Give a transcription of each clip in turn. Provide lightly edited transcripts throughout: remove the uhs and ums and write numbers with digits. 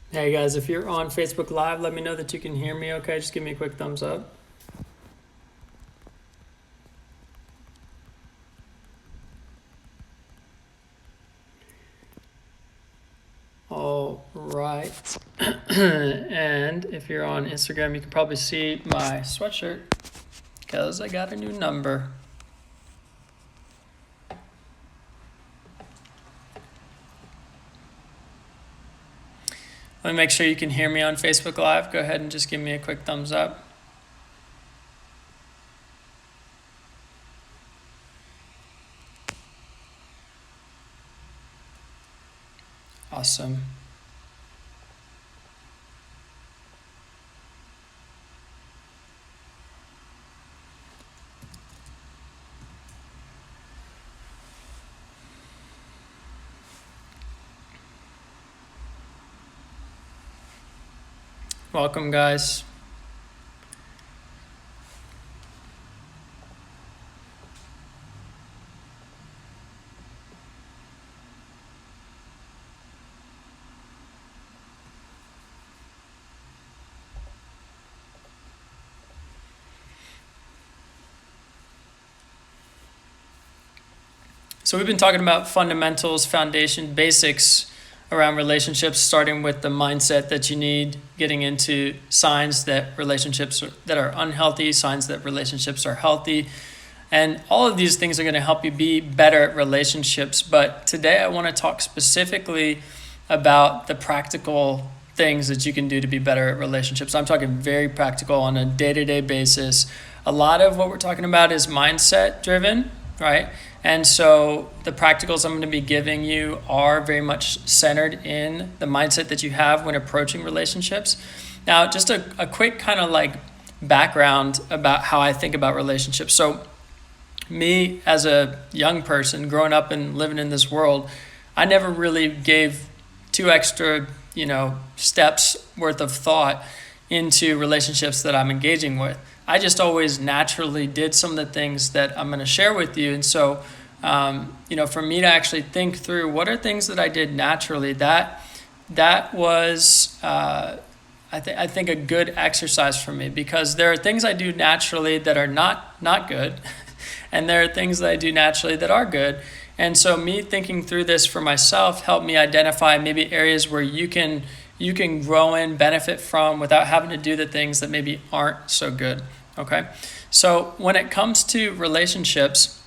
Hey guys, if you're on Facebook Live, let me know that you can hear me okay. Just give me a quick thumbs up. All right. And if you're on Instagram, you can probably see my sweatshirt because I got a new number. Let me make sure you can hear me on Facebook Live. Go ahead and just give me a quick thumbs up. Awesome. Welcome, guys. So we've been talking about fundamentals, foundation, basics around relationships, starting with the mindset that you need, getting into signs that relationships that are unhealthy, signs that relationships are healthy. And all of these things are going to help you be better at relationships. But today I want to talk specifically about the practical things that you can do to be better at relationships. I'm talking very practical on a day-to-day basis. A lot of what we're talking about is mindset driven, right? And so the practicals I'm going to be giving you are very much centered in the mindset that you have when approaching relationships. Now, just a quick kind of like background about how I think about relationships. So me as a young person growing up and living in this world, I never really gave two extra, steps worth of thought into relationships that I'm engaging with. I just always naturally did some of the things that I'm going to share with you. And so, for me to actually think through what are things that I did naturally, that was, I think a good exercise for me, because there are things I do naturally that are not good, and there are things that I do naturally that are good. And so me thinking through this for myself helped me identify maybe areas where you can grow in, benefit from, without having to do the things that maybe aren't so good. Okay, so when it comes to relationships,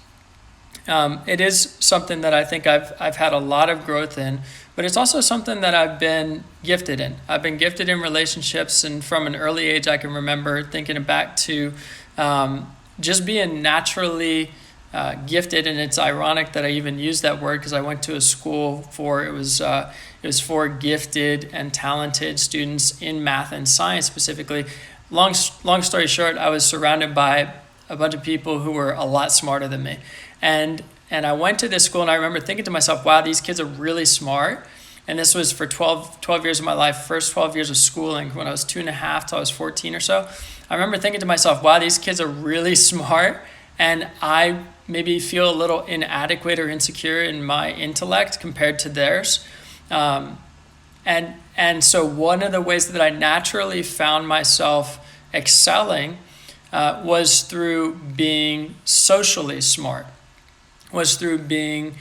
it is something that I think I've had a lot of growth in, but it's also something that I've been gifted in. I've been gifted in relationships, and from an early age, I can remember thinking back to just being naturally gifted. And it's ironic that I even use that word, because I went to a school for it was for gifted and talented students in math and science specifically. Long story short, I was surrounded by a bunch of people who were a lot smarter than me. And I went to this school, and I remember thinking to myself, wow, these kids are really smart. And this was for 12 years of my life, first 12 years of schooling, when I was 2.5 till I was 14 or so. I remember thinking to myself, wow, these kids are really smart, and I maybe feel a little inadequate or insecure in my intellect compared to theirs. And so one of the ways that I naturally found myself excelling was through being socially smart, was through being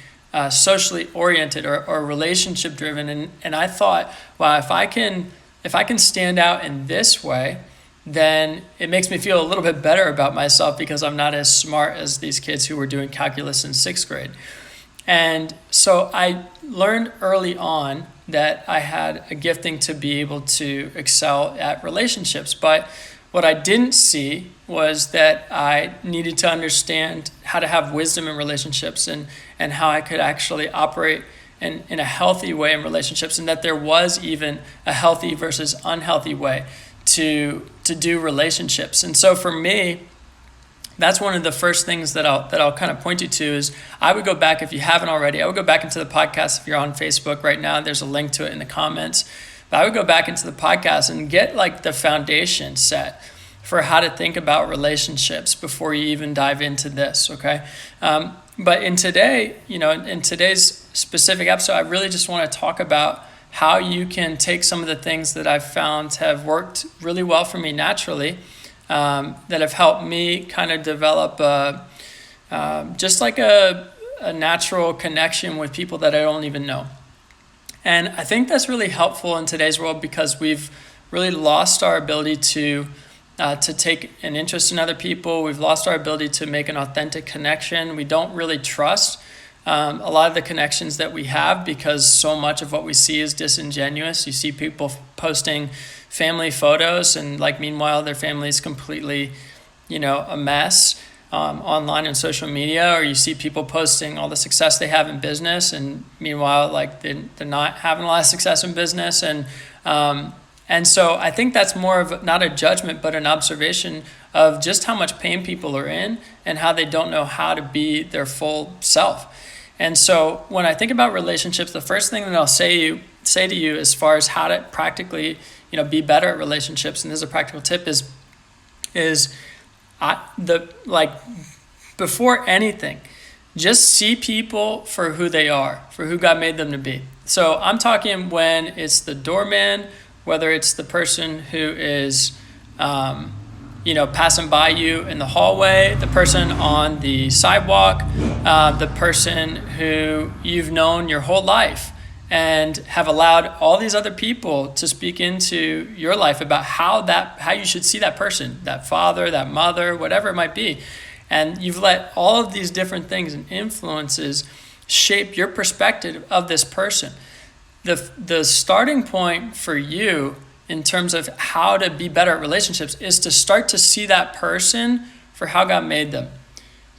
socially oriented or relationship driven. And I thought, wow, if I can stand out in this way, then it makes me feel a little bit better about myself, because I'm not as smart as these kids who were doing calculus in 6th grade. And so I learned early on that I had a gifting to be able to excel at relationships. But what I didn't see was that I needed to understand how to have wisdom in relationships, and how I could actually operate in a healthy way in relationships, and that there was even a healthy versus unhealthy way to do relationships. And so for me, that's one of the first things that I'll kind of point you to is I would go back, if you haven't already, I would go back into the podcast. If you're on Facebook right now, there's a link to it in the comments. But I would go back into the podcast and get like the foundation set for how to think about relationships before you even dive into this, okay? But in today's specific episode, I really just want to talk about how you can take some of the things that I've found have worked really well for me naturally, that have helped me kind of develop just like a natural connection with people that I don't even know. And I think that's really helpful in today's world because we've really lost our ability to take an interest in other people. We've lost our ability to make an authentic connection. We don't really trust a lot of the connections that we have because so much of what we see is disingenuous. You see people posting family photos and meanwhile their family is completely, a mess online and social media, or you see people posting all the success they have in business and meanwhile they're not having a lot of success in business. And so I think that's more of not a judgment, but an observation of just how much pain people are in and how they don't know how to be their full self. And so when I think about relationships, the first thing that I'll say to you as far as how to practically, be better at relationships, and this is a practical tip, before anything, just see people for who they are, for who God made them to be. So I'm talking when it's the doorman, whether it's the person who is, passing by you in the hallway, the person on the sidewalk, the person who you've known your whole life and have allowed all these other people to speak into your life about how you should see that person, that father, that mother, whatever it might be. And you've let all of these different things and influences shape your perspective of this person. The starting point for you in terms of how to be better at relationships is to start to see that person for how God made them.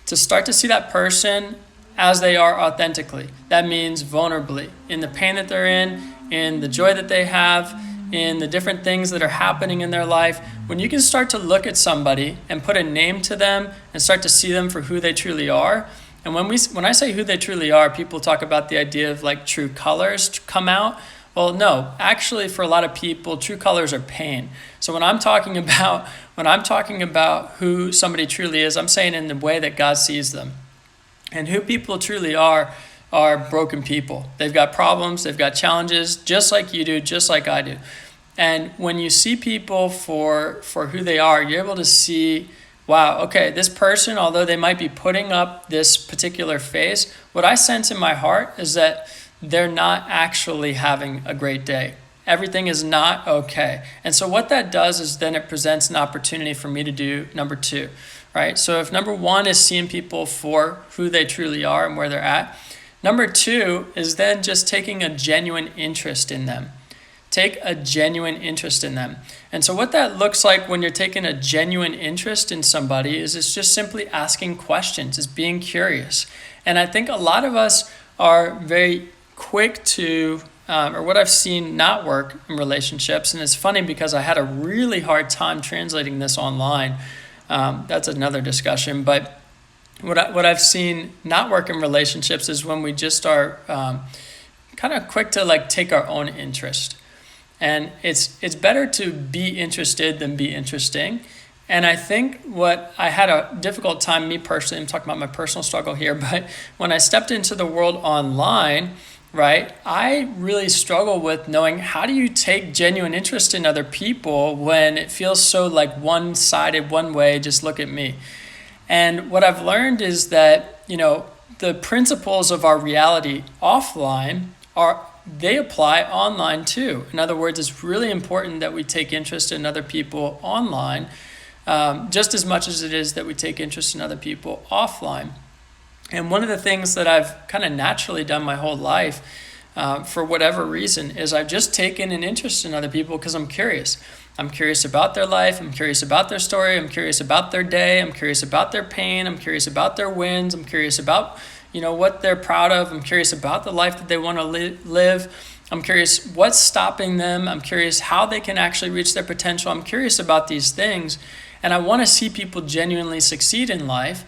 To start to see that person as they are authentically. That means vulnerably, in the pain that they're in the joy that they have, in the different things that are happening in their life. When you can start to look at somebody and put a name to them and start to see them for who they truly are. And when I say who they truly are, people talk about the idea of true colors come out. Well, no, actually for a lot of people, true colors are pain. So when I'm talking about who somebody truly is, I'm saying in the way that God sees them. And who people truly are broken people. They've got problems, they've got challenges, just like you do, just like I do. And when you see people for who they are, you're able to see, wow, okay, this person, although they might be putting up this particular face, what I sense in my heart is that they're not actually having a great day. Everything is not okay. And so what that does is then it presents an opportunity for me to do number two, right? So if number one is seeing people for who they truly are and where they're at, number two is then just taking a genuine interest in them. Take a genuine interest in them. And so what that looks like when you're taking a genuine interest in somebody is it's just simply asking questions, it's being curious. And I think a lot of us are very quick to, or what I've seen not work in relationships, and it's funny because I had a really hard time translating this online. That's another discussion, but what I've seen not work in relationships is when we just are kind of quick to take our own interest. And it's better to be interested than be interesting. And I think what I had a difficult time, me personally, I'm talking about my personal struggle here, but when I stepped into the world online, right, I really struggle with knowing how do you take genuine interest in other people when it feels so one-sided, one way, just look at me. And what I've learned is that, the principles of our reality offline they apply online too. In other words, it's really important that we take interest in other people online just as much as it is that we take interest in other people offline. And one of the things that I've kind of naturally done my whole life for whatever reason is I've just taken an interest in other people because I'm curious. I'm curious about their life. I'm curious about their story. I'm curious about their day. I'm curious about their pain. I'm curious about their wins. I'm curious about what they're proud of. I'm curious about the life that they want to live. I'm curious what's stopping them. I'm curious how they can actually reach their potential. I'm curious about these things. And I want to see people genuinely succeed in life.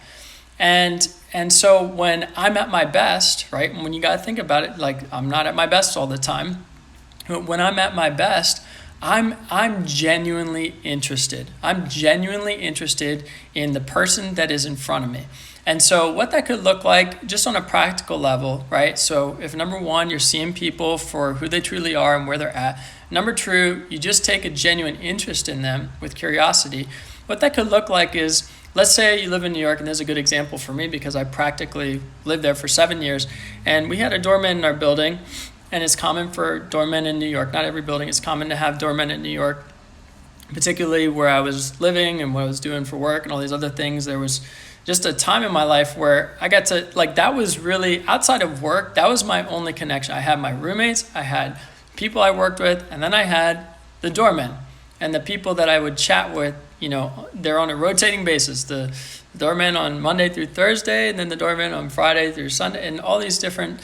And so when I'm at my best, right, when you got to think about it, I'm not at my best all the time. When I'm at my best, I'm genuinely interested. I'm genuinely interested in the person that is in front of me. And so what that could look like just on a practical level, right? So if number one, you're seeing people for who they truly are and where they're at. Number two, you just take a genuine interest in them with curiosity. What that could look like is, let's say you live in New York, and this is a good example for me because I practically lived there for 7 years, and we had a doorman in our building, and it's common for doormen in New York. Not every building is common to have doormen in New York, particularly where I was living and what I was doing for work and all these other things. There was just a time in my life where I got to, like, that was really, outside of work, that was my only connection. I had my roommates, I had people I worked with, and then I had the doormen. And the people that I would chat with, they're on a rotating basis. The doorman on Monday through Thursday, and then the doorman on Friday through Sunday, and all these different,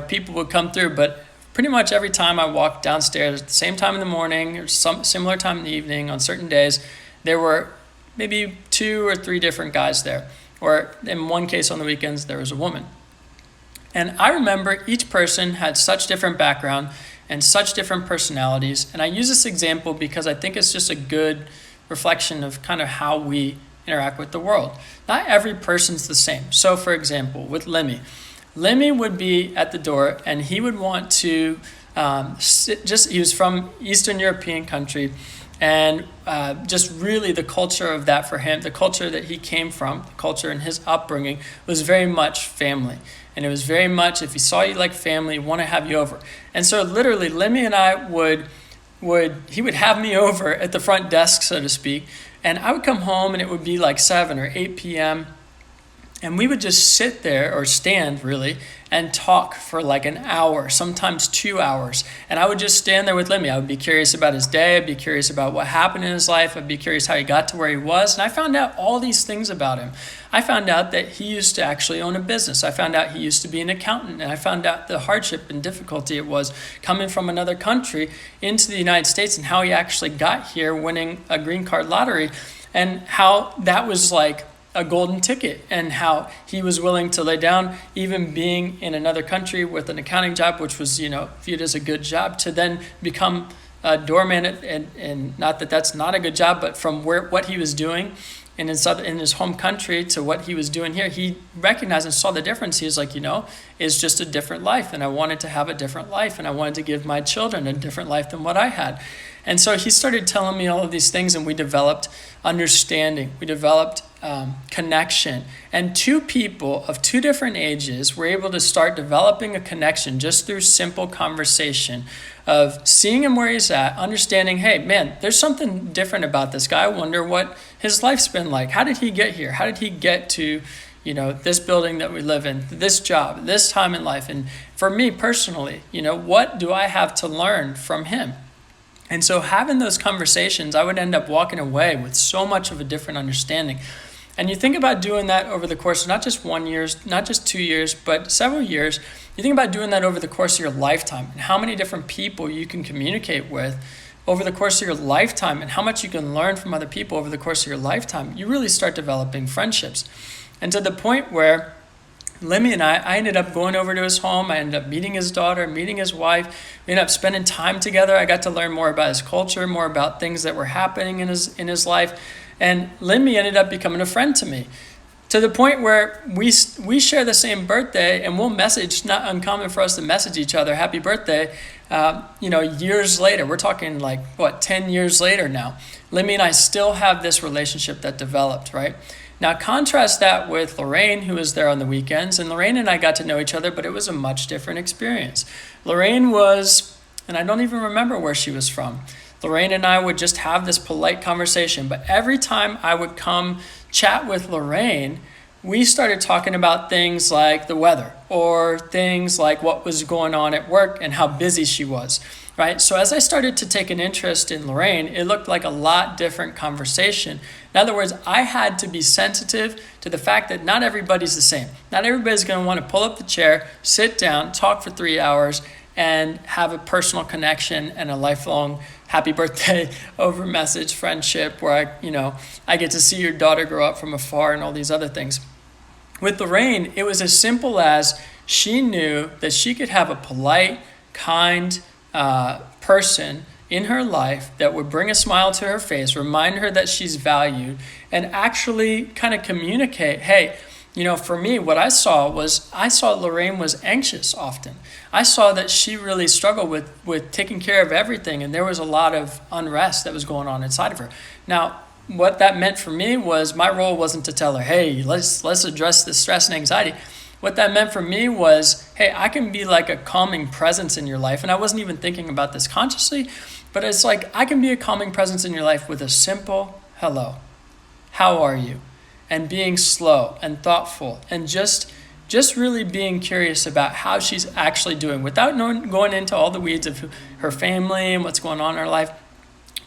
people would come through. But pretty much every time I walked downstairs at the same time in the morning or some similar time in the evening on certain days, there were maybe 2 or 3 different guys there. Or in one case on the weekends, there was a woman. And I remember each person had such different background and such different personalities. And I use this example because I think it's just a good reflection of kind of how we interact with the world. Not every person's the same. So for example, with Lemmy would be at the door and he would want to he was from Eastern European country, and just really the culture of that for him, the culture that he came from, the culture in his upbringing was very much family. And it was very much, if he saw you like family, want to have you over. And so literally, Lemmy and I he would have me over at the front desk, so to speak. And I would come home and it would be like 7 or 8 p.m. And we would just sit there, or stand really, and talk for like an hour, sometimes 2 hours. And I would just stand there with Lemmy. I would be curious about his day. I'd be curious about what happened in his life. I'd be curious how he got to where he was. And I found out all these things about him. I found out that he used to actually own a business. I found out he used to be an accountant. And I found out the hardship and difficulty it was coming from another country into the United States, and how he actually got here winning a green card lottery, and how that was like a golden ticket, and how he was willing to lay down even being in another country with an accounting job, which was, viewed as a good job, to then become a doorman. And not that that's not a good job, but from what he was doing in his home country to what he was doing here, he recognized and saw the difference. He was like, it's just a different life, and I wanted to have a different life, and I wanted to give my children a different life than what I had. And so he started telling me all of these things, and we developed understanding. We developed connection. And 2 people of 2 different ages were able to start developing a connection just through simple conversation of seeing him where he's at, understanding, hey, man, there's something different about this guy. I wonder what his life's been like. How did he get here? How did he get to this building that we live in, this job, this time in life? And for me personally, what do I have to learn from him? And so having those conversations, I would end up walking away with so much of a different understanding. And you think about doing that over the course of not just 1 year, not just 2 years, but several years. You think about doing that over the course of your lifetime, and how many different people you can communicate with over the course of your lifetime, and how much you can learn from other people over the course of your lifetime. You really start developing friendships. And to the point where Lemmy and I ended up going over to his home. I ended up meeting his daughter, meeting his wife. We ended up spending time together. I got to learn more about his culture, more about things that were happening in his life. And Lemmy ended up becoming a friend to me, to the point where we share the same birthday, and we'll message. Not uncommon for us to message each other happy birthday, years later. We're talking 10 years later now. Lemmy and I still have this relationship that developed, right? Now contrast that with Lorraine, who was there on the weekends, and Lorraine and I got to know each other, but it was a much different experience. Lorraine was, and I don't even remember where she was from. Lorraine and I would just have this polite conversation, but every time I would come chat with Lorraine, we started talking about things like the weather, or things like what was going on at work and how busy she was, right? So as I started to take an interest in Lorraine, it looked like a lot different conversation. In other words, I had to be sensitive to the fact that not everybody's the same. Not everybody's going to want to pull up the chair, sit down, talk for 3 hours, and have a personal connection and a lifelong happy birthday over message friendship where I get to see your daughter grow up from afar and all these other things. With Lorraine, it was as simple as she knew that she could have a polite, kind person in her life that would bring a smile to her face, remind her that she's valued, and actually kind of communicate, hey, for me, what I saw Lorraine was anxious often. I saw that she really struggled with taking care of everything, and there was a lot of unrest that was going on inside of her. Now, what that meant for me was my role wasn't to tell her, hey, let's address this stress and anxiety. What that meant for me was, hey, I can be like a calming presence in your life. And I wasn't even thinking about this consciously, but it's like I can be a calming presence in your life with a simple hello. How are you? And being slow and thoughtful and just really being curious about how she's actually doing without going into all the weeds of her family and what's going on in her life.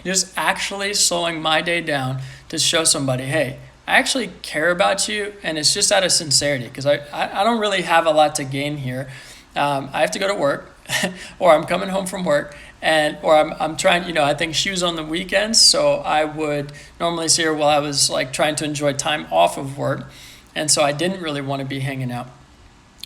Just actually slowing my day down to show somebody, hey, I actually care about you, and it's just out of sincerity because I don't really have a lot to gain here. I have to go to work or I'm coming home from work or I'm trying, I think she was on the weekends, so I would normally see her while I was like trying to enjoy time off of work, and so I didn't really want to be hanging out.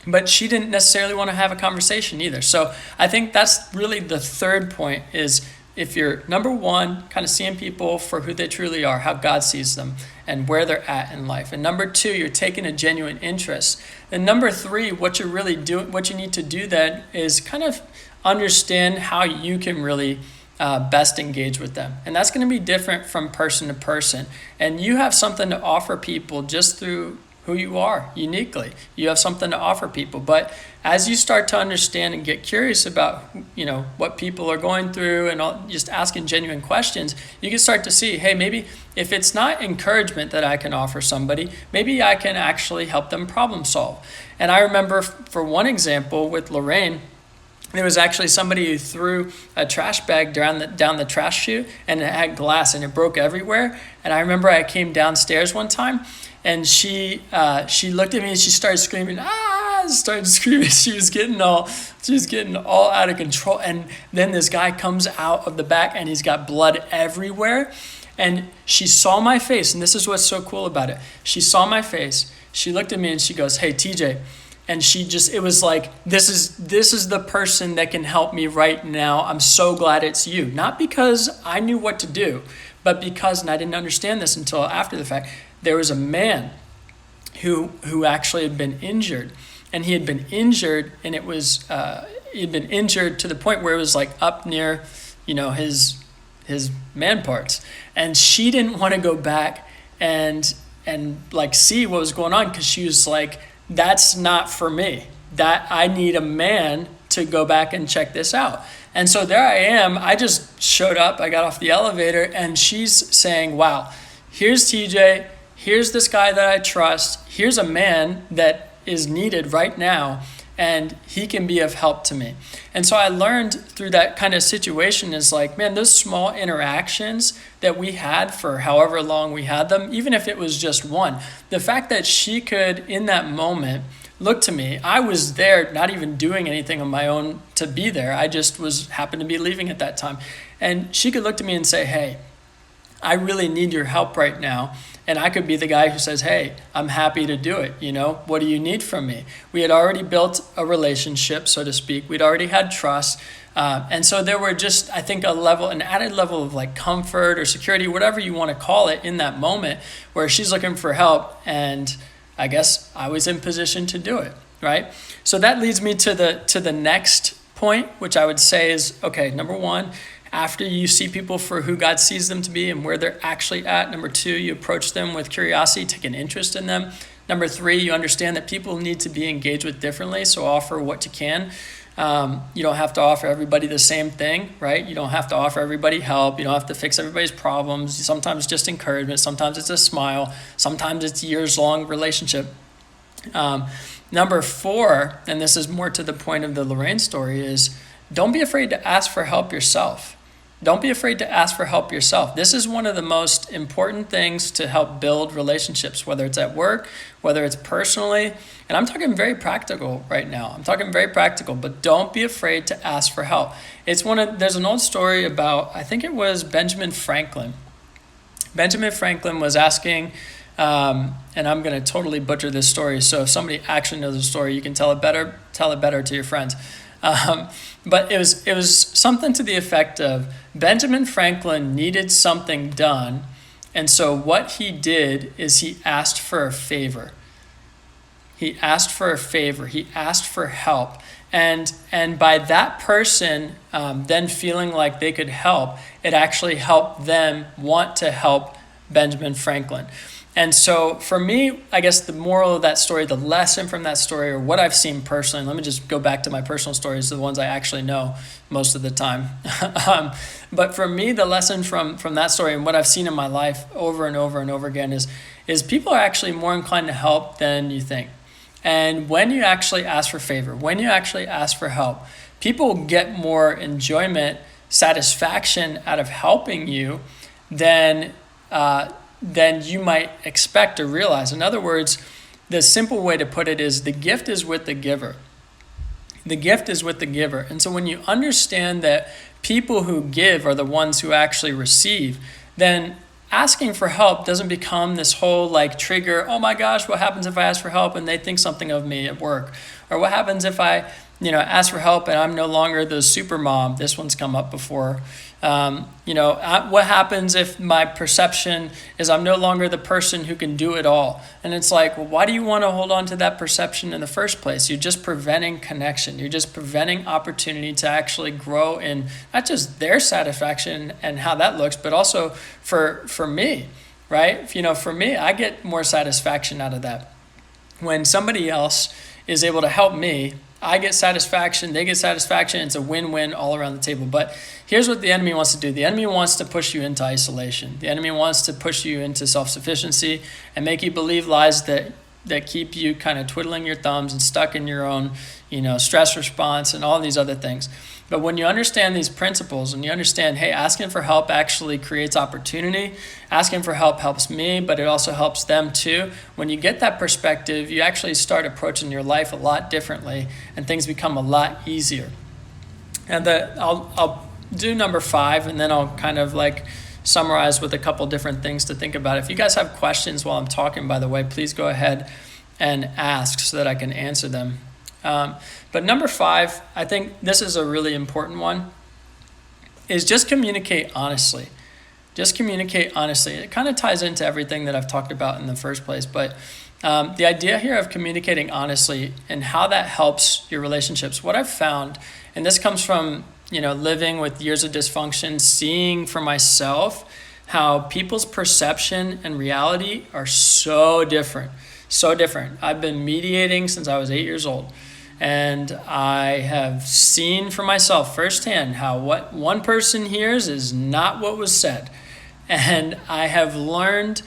But she didn't necessarily want to have a conversation either. So I think that's really the third point is if you're, number one, kind of seeing people for who they truly are, how God sees them, and where they're at in life. And number two, you're taking a genuine interest. And number three, what you're really doing, what you need to do then is kind of understand how you can really best engage with them. And that's going to be different from person to person. And you have something to offer people just through who you are uniquely. You have something to offer people. But as you start to understand and get curious about, what people are going through and just asking genuine questions, you can start to see, hey, maybe if it's not encouragement that I can offer somebody, maybe I can actually help them problem solve. And I remember for one example with Lorraine, there was actually somebody who threw a trash bag down the trash chute, and it had glass and it broke everywhere. And I remember I came downstairs one time, and she looked at me and she started screaming, started screaming. She was getting all out of control. And then this guy comes out of the back and he's got blood everywhere. And she saw my face, and this is what's so cool about it. She saw my face. She looked at me and she goes, hey, TJ. And it was like, this is the person that can help me right now. I'm so glad it's you. Not because I knew what to do, but because, and I didn't understand this until after the fact, there was a man who actually had been injured. And he had been injured, and it was, he'd been injured to the point where it was like up near, his man parts. And she didn't want to go back and like see what was going on, because she was like, that's not for me. That I need a man to go back and check this out. And so there I am. I just showed up. I got off the elevator, and she's saying, wow, here's TJ. Here's this guy that I trust. Here's a man that is needed right now, and he can be of help to me. And so I learned through that kind of situation is like, man, those small interactions that we had for however long we had them, even if it was just one, the fact that she could, in that moment, look to me. I was there, not even doing anything on my own to be there. I just happened to be leaving at that time. And she could look to me and say, hey, I really need your help right now. And I could be the guy who says, hey, I'm happy to do it. What do you need from me? We had already built a relationship, so to speak. We'd already had trust. And so there were just, I think, an added level of like comfort or security, whatever you want to call it, in that moment where she's looking for help. And I guess I was in position to do it, right? So that leads me to the next point, which I would say is, okay, number one, after you see people for who God sees them to be and where they're actually at. Number two, you approach them with curiosity, take an interest in them. Number three, you understand that people need to be engaged with differently, so offer what you can. You don't have to offer everybody the same thing, right? You don't have to offer everybody help. You don't have to fix everybody's problems. Sometimes just encouragement. Sometimes it's a smile. Sometimes it's years-long relationship. Number four, and this is more to the point of the Lorraine story, is don't be afraid to ask for help yourself. Don't be afraid to ask for help yourself. This is one of the most important things to help build relationships, whether it's at work, whether it's personally. And I'm talking very practical right now. I'm talking very practical, but don't be afraid to ask for help. There's an old story about, I think it was Benjamin Franklin. Benjamin Franklin was asking, and I'm going to totally butcher this story, so if somebody actually knows the story, you can tell it better to your friends. But it was something to the effect of Benjamin Franklin needed something done, and so what he did is he asked for a favor. He asked for a favor. He asked for help. And by that person then feeling like they could help, it actually helped them want to help Benjamin Franklin. And so for me, I guess the moral of that story, the lesson from that story, or what I've seen personally, let me just go back to my personal stories, the ones I actually know most of the time. But for me, the lesson from that story and what I've seen in my life over and over and over again is people are actually more inclined to help than you think. And when you actually ask for favor, when you actually ask for help, people get more enjoyment, satisfaction out of helping you than you might expect or realize. In other words, the simple way to put it is the gift is with the giver. The gift is with the giver. And so when you understand that people who give are the ones who actually receive, then asking for help doesn't become this whole like trigger, oh my gosh, what happens if I ask for help and they think something of me at work? Or what happens if I ask for help and I'm no longer the super mom? This one's come up before. What happens if my perception is I'm no longer the person who can do it all? And it's like, well, why do you want to hold on to that perception in the first place? You're just preventing connection. You're just preventing opportunity to actually grow in not just their satisfaction and how that looks, but also for me, right? For me, I get more satisfaction out of that. When somebody else is able to help me, I get satisfaction, they get satisfaction. It's a win-win all around the table. But here's what the enemy wants to do. The enemy wants to push you into isolation. The enemy wants to push you into self-sufficiency and make you believe lies that keep you kind of twiddling your thumbs and stuck in your own, stress response and all these other things. But when you understand these principles and you understand, hey, asking for help actually creates opportunity. Asking for help helps me, but it also helps them too. When you get that perspective, you actually start approaching your life a lot differently and things become a lot easier. And I'll do number 5 and then I'll kind of like summarize with a couple different things to think about. If you guys have questions while I'm talking, by the way, please go ahead and ask so that I can answer them. But number 5, I think this is a really important one, is just communicate honestly. Just communicate honestly. It kind of ties into everything that I've talked about in the first place, but the idea here of communicating honestly and how that helps your relationships. What I've found, and this comes from living with years of dysfunction, seeing for myself how people's perception and reality are so different. So different. I've been mediating since I was 8 years old. And I have seen for myself firsthand how what one person hears is not what was said. And I have learned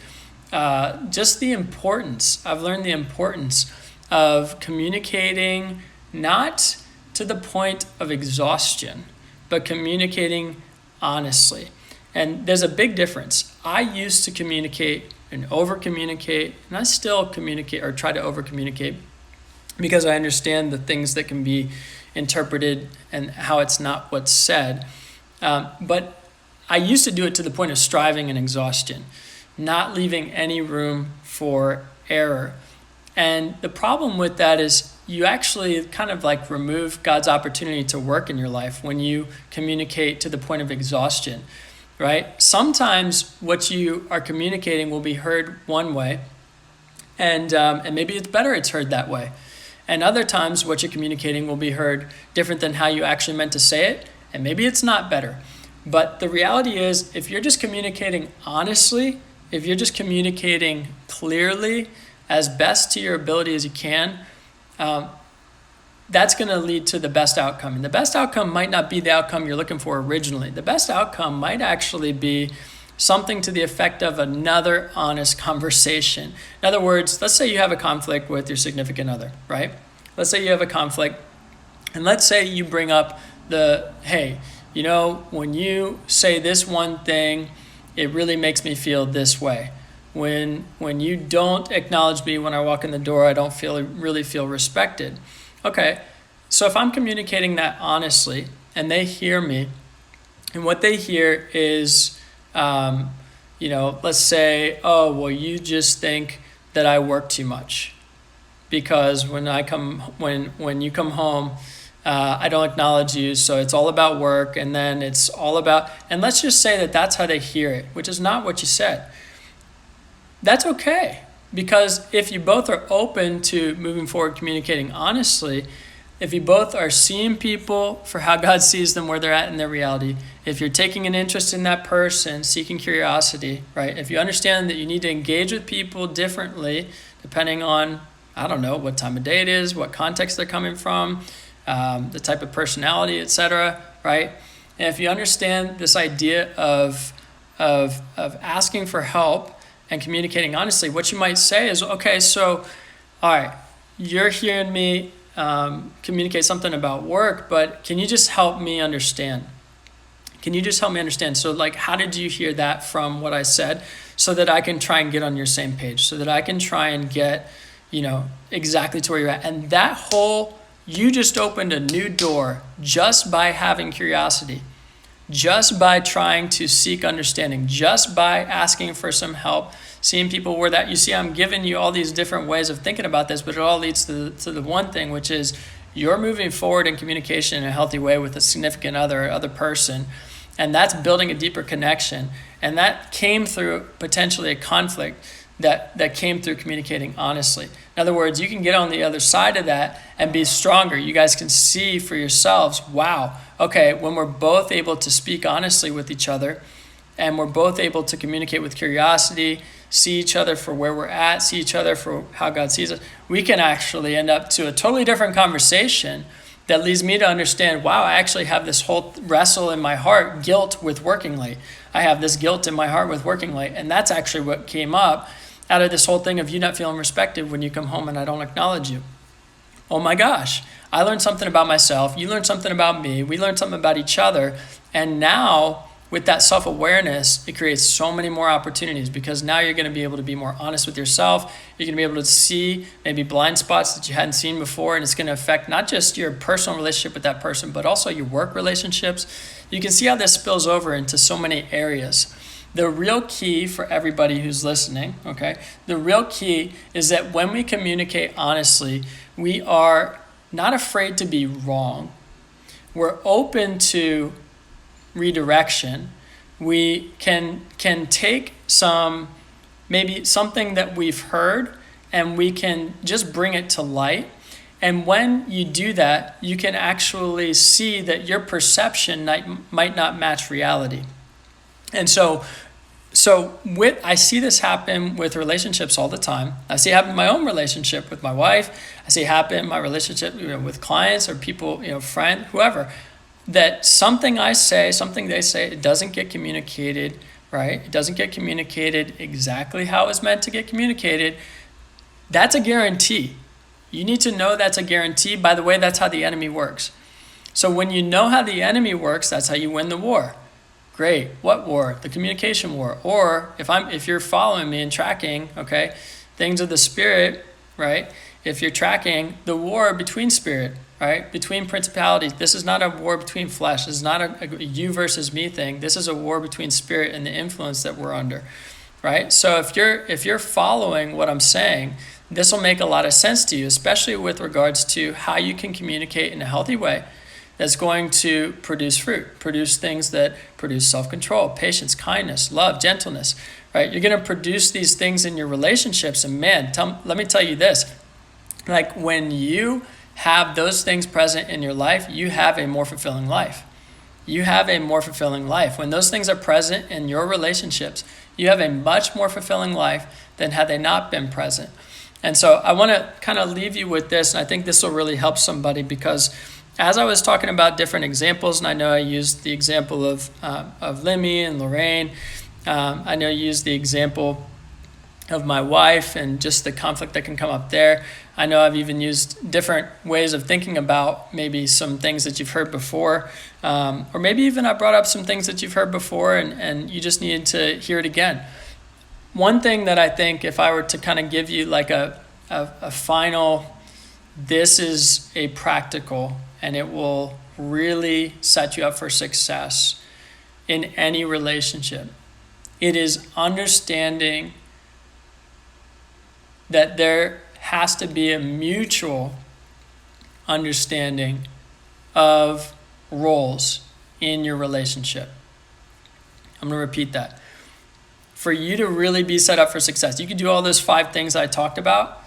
just the importance. I've learned the importance of communicating not to the point of exhaustion, but communicating honestly. And there's a big difference. I used to communicate and over-communicate, and I still communicate or try to over-communicate because I understand the things that can be interpreted and how it's not what's said. But I used to do it to the point of striving and exhaustion, not leaving any room for error. And the problem with that is you actually kind of like remove God's opportunity to work in your life when you communicate to the point of exhaustion, right? Sometimes what you are communicating will be heard one way, and maybe it's better it's heard that way. And other times what you're communicating will be heard different than how you actually meant to say it, and maybe it's not better. But the reality is, if you're just communicating honestly, if you're just communicating clearly as best to your ability as you can, that's going to lead to the best outcome. And the best outcome might not be the outcome you're looking for originally. The best outcome might actually be something to the effect of another honest conversation. In other words, let's say you have a conflict with your significant other, right? Let's say you have a conflict, and let's say you bring up hey, when you say this one thing, it really makes me feel this way. When you don't acknowledge me when I walk in the door, I don't really feel respected. Okay, so if I'm communicating that honestly, and they hear me, and what they hear is, let's say, oh, well, you just think that I work too much because when you come home, I don't acknowledge you, so it's all about work, and then it's all about, and let's just say that that's how they hear it, which is not what you said. That's okay, because if you both are open to moving forward, communicating honestly, if you both are seeing people for how God sees them, where they're at in their reality, if you're taking an interest in that person, seeking curiosity, right? If you understand that you need to engage with people differently, depending on, I don't know, what time of day it is, what context they're coming from, the type of personality, etc., right? And if you understand this idea of asking for help and communicating honestly, what you might say is, okay, so, all right, you're hearing me communicate something about work, but can you just help me understand? Can you just help me understand? So like, how did you hear that from what I said, so that I can try and get on your same page, so that I can try and get, exactly to where you're at. And that whole, you just opened a new door just by having curiosity, just by trying to seek understanding, just by asking for some help, seeing people where that, you see, I'm giving you all these different ways of thinking about this, but it all leads to the one thing, which is you're moving forward in communication in a healthy way with a significant other person, and that's building a deeper connection. And that came through potentially a conflict that came through communicating honestly. In other words, you can get on the other side of that and be stronger. You guys can see for yourselves, wow, okay, when we're both able to speak honestly with each other, and we're both able to communicate with curiosity, see each other for where we're at, see each other for how God sees us, we can actually end up to a totally different conversation that leads me to understand, wow, I actually have this whole wrestle in my heart, guilt with working late. I have this guilt in my heart with working late. And that's actually what came up out of this whole thing of you not feeling respected when you come home and I don't acknowledge you. Oh my gosh, I learned something about myself. You learned something about me. We learned something about each other. And now with that self-awareness, it creates so many more opportunities, because now you're going to be able to be more honest with yourself. You're going to be able to see maybe blind spots that you hadn't seen before, and it's going to affect not just your personal relationship with that person, but also your work relationships. You can see how this spills over into so many areas. The real key for everybody who's listening, okay, the real key is that when we communicate honestly, we are not afraid to be wrong. We're open to redirection. We can take maybe something that we've heard, and we can just bring it to light. And when you do that, you can actually see that your perception might not match reality. And so I see this happen with relationships all the time. I see it happen in my own relationship with my wife. I see it happen in my relationship with clients or people, friend, whoever. That something I say, something they say, it doesn't get communicated, right? It doesn't get communicated exactly how it's meant to get communicated. That's a guarantee. You need to know that's a guarantee. By the way, that's how the enemy works. So when you know how the enemy works, that's how you win the war. Great. What war? The communication war. Or if you're following me and tracking, okay, things of the spirit, right? If you're tracking the war between spirit, right, between principalities, this is not a war between flesh. This is not a you versus me thing. This is a war between spirit and the influence that we're under, right? So if you're following what I'm saying, this will make a lot of sense to you, especially with regards to how you can communicate in a healthy way that's going to produce fruit, produce things that produce self-control, patience, kindness, love, gentleness, right? You're going to produce these things in your relationships. And man, let me tell you this, like when you have those things present in your life, you have a more fulfilling life. You have a more fulfilling life. When those things are present in your relationships, you have a much more fulfilling life than had they not been present. And so I want to kind of leave you with this, and I think this will really help somebody, because as I was talking about different examples, and I know I used the example of Lemmy and Lorraine, I know I used the example of my wife and just the conflict that can come up there. I know I've even used different ways of thinking about maybe some things that you've heard before, or maybe even I brought up some things that you've heard before and you just needed to hear it again. One thing that I think, if I were to kind of give you like a final, this is a practical, and it will really set you up for success in any relationship. It is understanding that there has to be a mutual understanding of roles in your relationship. I'm going to repeat that. For you to really be set up for success, you could do all those 5 things I talked about,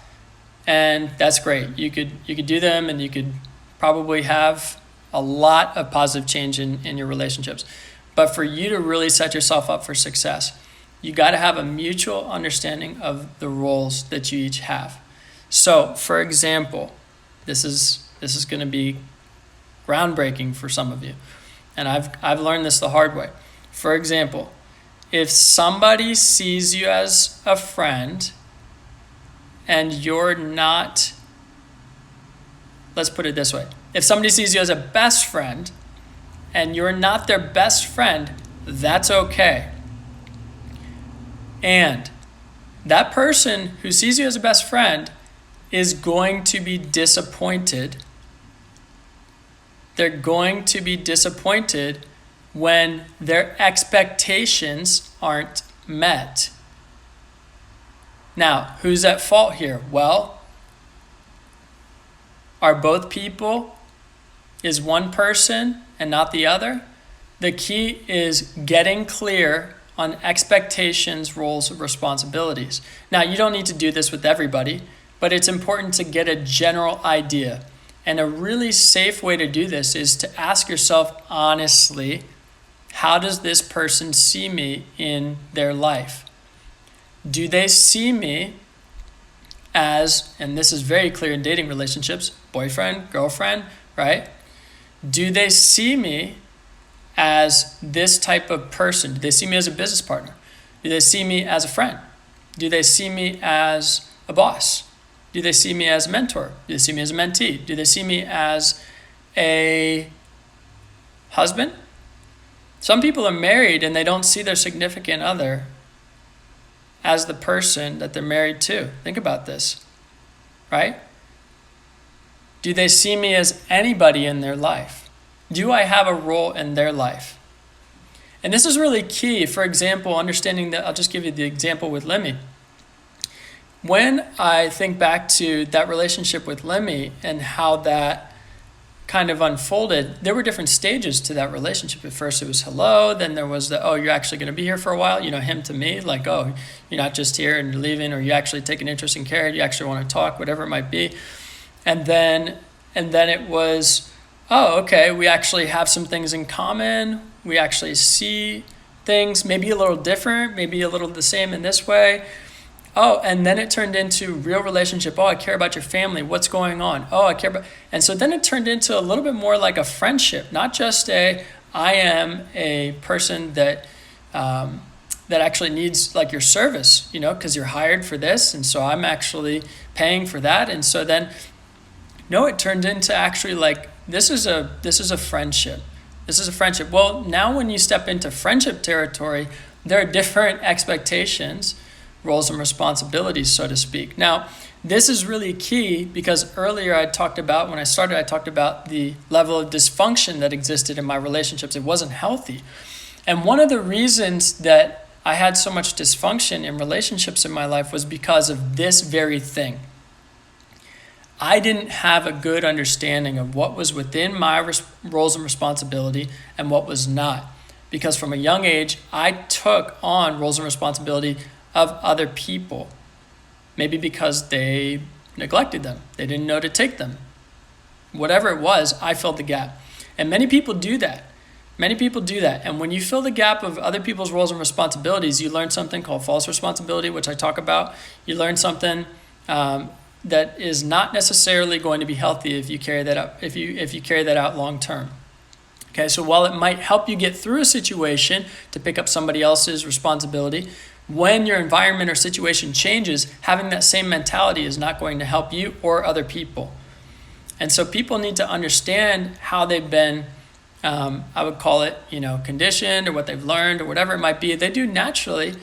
and that's great. You could do them, and you could probably have a lot of positive change in your relationships. But for you to really set yourself up for success, you got to have a mutual understanding of the roles that you each have. So, for example, this is going to be groundbreaking for some of you, and I've learned this the hard way. For example, if somebody sees you as a friend and you're not, let's put it this way. If somebody sees you as a best friend and you're not their best friend, that's okay. And that person who sees you as a best friend is going to be disappointed. They're going to be disappointed when their expectations aren't met. Now, who's at fault here? Well, are both people? Is one person and not the other? The key is getting clear on expectations, roles, responsibilities. Now, you don't need to do this with everybody, but it's important to get a general idea. And a really safe way to do this is to ask yourself honestly, how does this person see me in their life? Do they see me as, and this is very clear in dating relationships, boyfriend, girlfriend, right? Do they see me as this type of person? Do they see me as a business partner? Do they see me as a friend? Do they see me as a boss? Do they see me as a mentor? Do they see me as a mentee? Do they see me as a husband? Some people are married and they don't see their significant other as the person that they're married to. Think about this, right? Do they see me as anybody in their life? Do I have a role in their life? And this is really key. For example, understanding that, I'll just give you the example with Lemmy. When I think back to that relationship with Lemmy and how that kind of unfolded, there were different stages to that relationship. At first it was hello, then there was the, oh, you're actually going to be here for a while, him to me, like, oh, you're not just here and you're leaving, or you actually take an interest in Carrie, you actually want to talk, whatever it might be. And then it was, oh, okay, we actually have some things in common, we actually see things maybe a little different, maybe a little the same in this way. Oh, and then it turned into real relationship. Oh, I care about your family. What's going on? Oh, I care about... And so then it turned into a little bit more like a friendship, not just I am a person that actually needs like your service, because you're hired for this. And so I'm actually paying for that. And so then, no, it turned into actually like, this is a friendship. This is a friendship. Well, now when you step into friendship territory, there are different expectations, roles and responsibilities, so to speak. Now, this is really key because earlier when I started, I talked about the level of dysfunction that existed in my relationships. It wasn't healthy. And one of the reasons that I had so much dysfunction in relationships in my life was because of this very thing. I didn't have a good understanding of what was within my roles and responsibility and what was not. Because from a young age, I took on roles and responsibility of other people. Maybe because they neglected them. They didn't know to take them. Whatever it was, I filled the gap. And many people do that. And when you fill the gap of other people's roles and responsibilities, you learn something called false responsibility, which I talk about. You learn something that is not necessarily going to be healthy if you carry that up, if you carry that out long term. Okay, so while it might help you get through a situation to pick up somebody else's responsibility, when your environment or situation changes, having that same mentality is not going to help you or other people. And so people need to understand how they've been, I would call it, conditioned, or what they've learned, or whatever it might be. They do naturally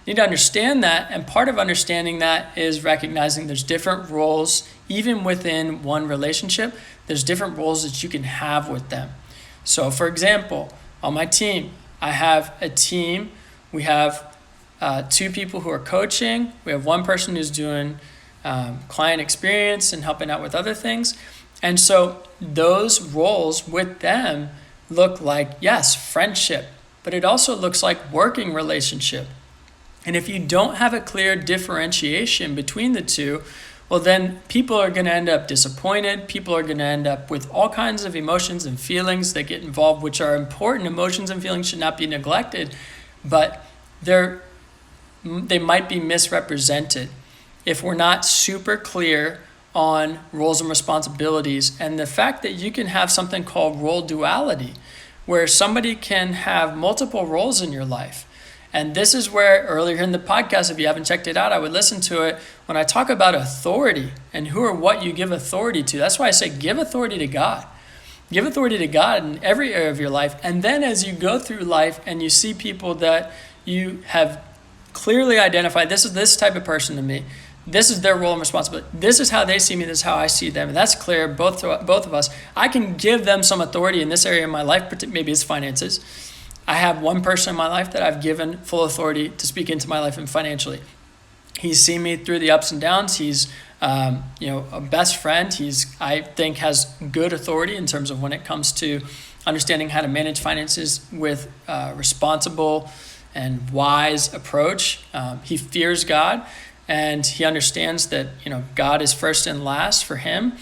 need to understand that. And part of understanding that is recognizing there's different roles, even within one relationship, there's different roles that you can have with them. So for example, on my team, I have a team. We have 2 people who are coaching. We have 1 person who's doing client experience and helping out with other things. And so those roles with them look like, yes, friendship, but it also looks like working relationship. And if you don't have a clear differentiation between the two, well, then people are going to end up disappointed. People are going to end up with all kinds of emotions and feelings that get involved, which are important. Emotions and feelings should not be neglected, but they might be misrepresented if we're not super clear on roles and responsibilities. And the fact that you can have something called role duality, where somebody can have multiple roles in your life. And this is where earlier in the podcast, if you haven't checked it out, I would listen to it when I talk about authority and who or what you give authority to. That's why I say give authority to God. Give authority to God in every area of your life. And then as you go through life and you see people that you have clearly identified, this is this type of person to me, this is their role and responsibility, this is how they see me, this is how I see them, and that's clear, both of us, I can give them some authority in this area of my life, maybe it's finances. I have one person in my life that I've given full authority to speak into my life and financially. He's seen me through the ups and downs. He's a best friend. I think has good authority in terms of when it comes to understanding how to manage finances with responsible and wise approach. He fears God, and he understands that God is first and last for him.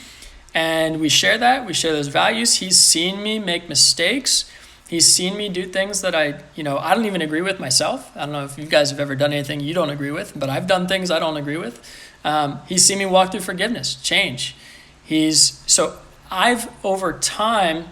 And we share that. We share those values. He's seen me make mistakes. He's seen me do things that I don't even agree with myself. I don't know if you guys have ever done anything you don't agree with, but I've done things I don't agree with. He's seen me walk through forgiveness, change. So I've over time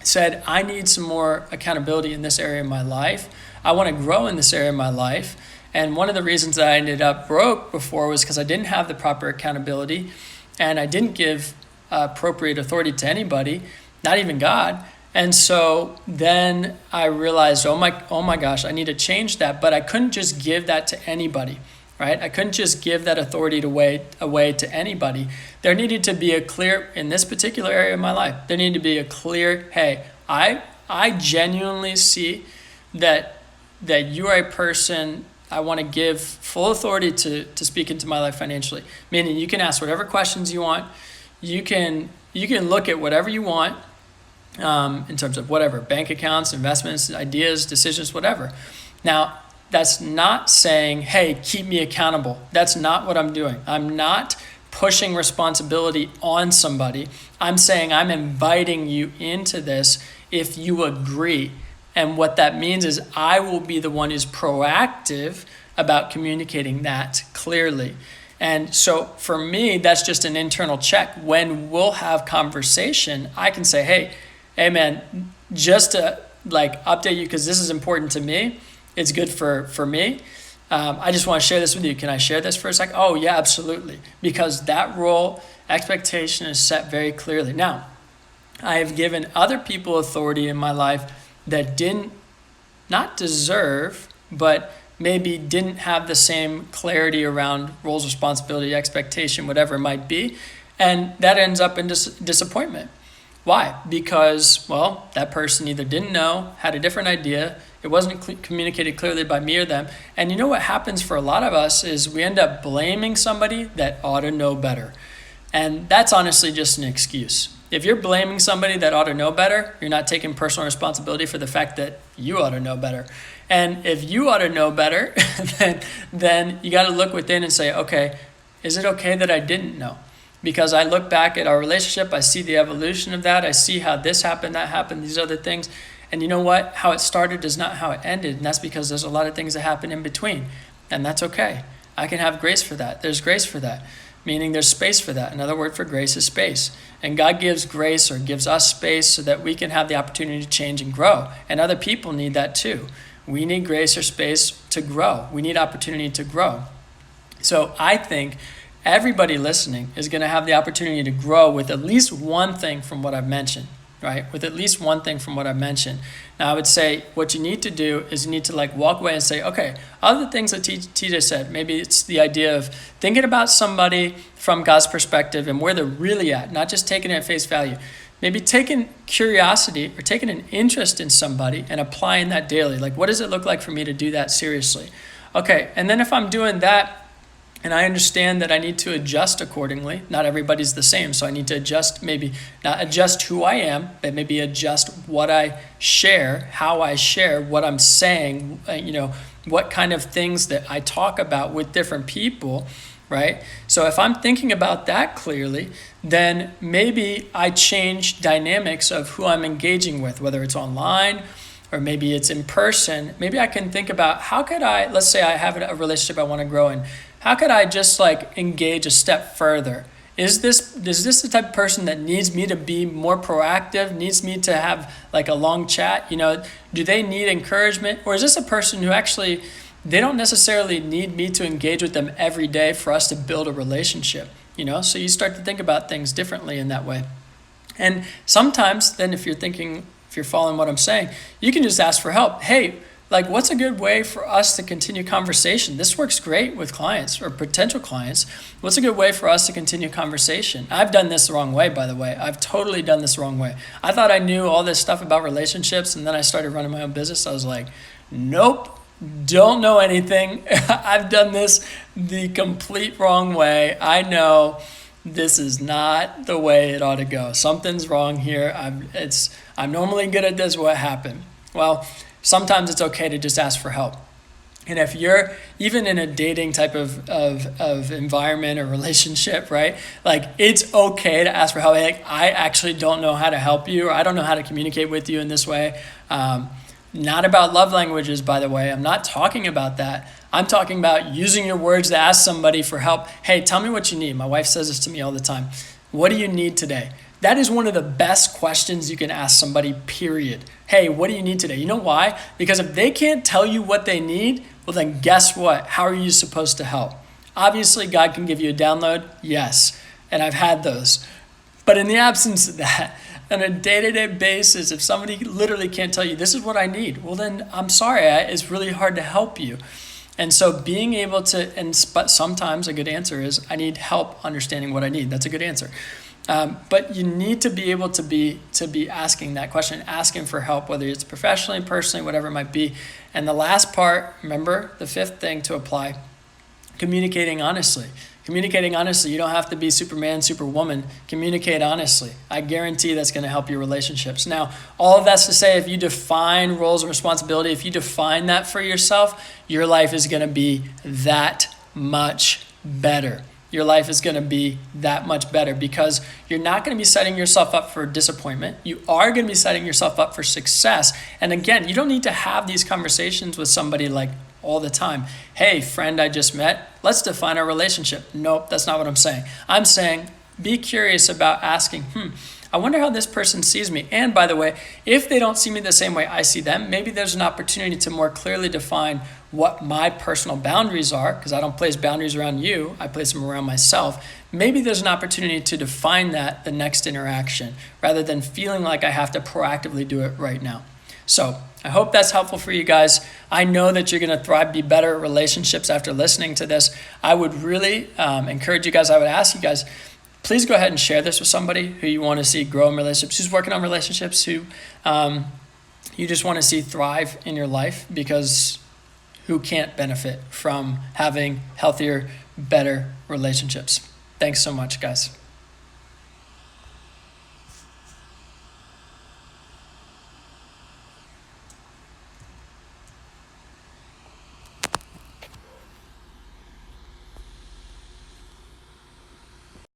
said, I need some more accountability in this area of my life. I want to grow in this area of my life. And one of the reasons that I ended up broke before was because I didn't have the proper accountability, and I didn't give appropriate authority to anybody, not even God. And so then I realized, oh my gosh, I need to change that. But I couldn't just give that to anybody, right? I couldn't just give that authority away to anybody. There needed to be a clear, in this particular area of my life, there needed to be a clear, hey, I genuinely see that you are a person I want to give full authority to speak into my life financially. Meaning you can ask whatever questions you want. You can look at whatever you want. In terms of whatever, bank accounts, investments, ideas, decisions, whatever. Now, that's not saying, hey, keep me accountable. That's not what I'm doing. I'm not pushing responsibility on somebody. I'm saying I'm inviting you into this if you agree. And what that means is I will be the one who's proactive about communicating that clearly. And so for me, that's just an internal check. When we'll have conversation, I can say, hey man, just to update you because this is important to me. It's good for me. I just want to share this with you. Can I share this for a second? Oh yeah, absolutely. Because that role expectation is set very clearly. Now, I have given other people authority in my life that didn't not deserve, but maybe didn't have the same clarity around roles, responsibility, expectation, whatever it might be. And that ends up in disappointment. Why? Because, well, that person either didn't know, had a different idea, it wasn't communicated clearly by me or them. And you know what happens for a lot of us is we end up blaming somebody that ought to know better. And that's honestly just an excuse. If you're blaming somebody that ought to know better, you're not taking personal responsibility for the fact that you ought to know better. And if you ought to know better, then you got to look within and say, okay, is it okay that I didn't know? Because I look back at our relationship, I see the evolution of that, I see how this happened, that happened, these other things. And you know what? How it started is not how it ended. And that's because there's a lot of things that happen in between. And that's okay. I can have grace for that. There's grace for that. Meaning there's space for that. Another word for grace is space. And God gives grace or gives us space so that we can have the opportunity to change and grow. And other people need that too. We need grace or space to grow. We need opportunity to grow. So I think everybody listening is going to have the opportunity to grow with at least one thing from what I've mentioned, right? With at least one thing from what I've mentioned. Now, I would say what you need to do is you need to walk away and say, okay, other things that TJ said, maybe it's the idea of thinking about somebody from God's perspective and where they're really at, not just taking it at face value. Maybe taking curiosity or taking an interest in somebody and applying that daily. What does it look like for me to do that seriously? Okay, and then if I'm doing that, And I understand that I need to adjust accordingly. Not everybody's the same, so I need to adjust, maybe not adjust who I am, but maybe adjust what I share, how I share, what I'm saying, what kind of things that I talk about with different people, right? So if I'm thinking about that clearly, then maybe I change dynamics of who I'm engaging with, whether it's online or maybe it's in person. Maybe I can think about how could I, let's say I have a relationship I want to grow in. How could I just engage a step further? Is this the type of person that needs me to be more proactive, needs me to have a long chat? Do they need encouragement? Or is this a person who actually, they don't necessarily need me to engage with them every day for us to build a relationship? So you start to think about things differently in that way. And sometimes then if you're following what I'm saying, you can just ask for help. Hey, what's a good way for us to continue conversation? This works great with clients or potential clients. What's a good way for us to continue conversation? I've done this the wrong way, by the way. I've totally done this the wrong way. I thought I knew all this stuff about relationships, and then I started running my own business. I was like, nope, don't know anything. I've done this the complete wrong way. I know this is not the way it ought to go. Something's wrong here. I'm normally good at this. What happened? Well, sometimes it's okay to just ask for help. And if you're even in a dating type of environment or relationship, right? It's okay to ask for help. I actually don't know how to help you, or I don't know how to communicate with you in this way. Not about love languages, by the way. I'm not talking about that. I'm talking about using your words to ask somebody for help. Hey, tell me what you need. My wife says this to me all the time. What do you need today? That is one of the best questions you can ask somebody, period. Hey, what do you need today? You know why? Because if they can't tell you what they need, well then guess what? How are you supposed to help? Obviously, God can give you a download, yes, and I've had those. But in the absence of that, on a day-to-day basis, if somebody literally can't tell you, this is what I need, well then I'm sorry, it's really hard to help you. And so being able to, but sometimes a good answer is, I need help understanding what I need. That's a good answer. But you need to be able to be asking that question, asking for help, whether it's professionally, personally, whatever it might be. And the last part, remember, the fifth thing to apply, communicating honestly. Communicating honestly. You don't have to be Superman, Superwoman. Communicate honestly. I guarantee that's going to help your relationships. Now, all of that's to say, if you define roles and responsibility, if you define that for yourself, your life is going to be that much better. Your life is going to be that much better because you're not going to be setting yourself up for disappointment. You are going to be setting yourself up for success. And again, you don't need to have these conversations with somebody all the time. Hey, friend I just met, let's define our relationship. Nope, that's not what I'm saying. I'm saying be curious about asking, I wonder how this person sees me. And by the way, if they don't see me the same way I see them, maybe there's an opportunity to more clearly define what my personal boundaries are, because I don't place boundaries around you, I place them around myself. Maybe there's an opportunity to define that the next interaction, rather than feeling like I have to proactively do it right now. So I hope that's helpful for you guys. I know that you're going to thrive, be better at relationships after listening to this. I would really encourage you guys, I would ask you guys, please go ahead and share this with somebody who you want to see grow in relationships, who's working on relationships, who you just want to see thrive in your life, because who can't benefit from having healthier, better relationships? Thanks so much, guys.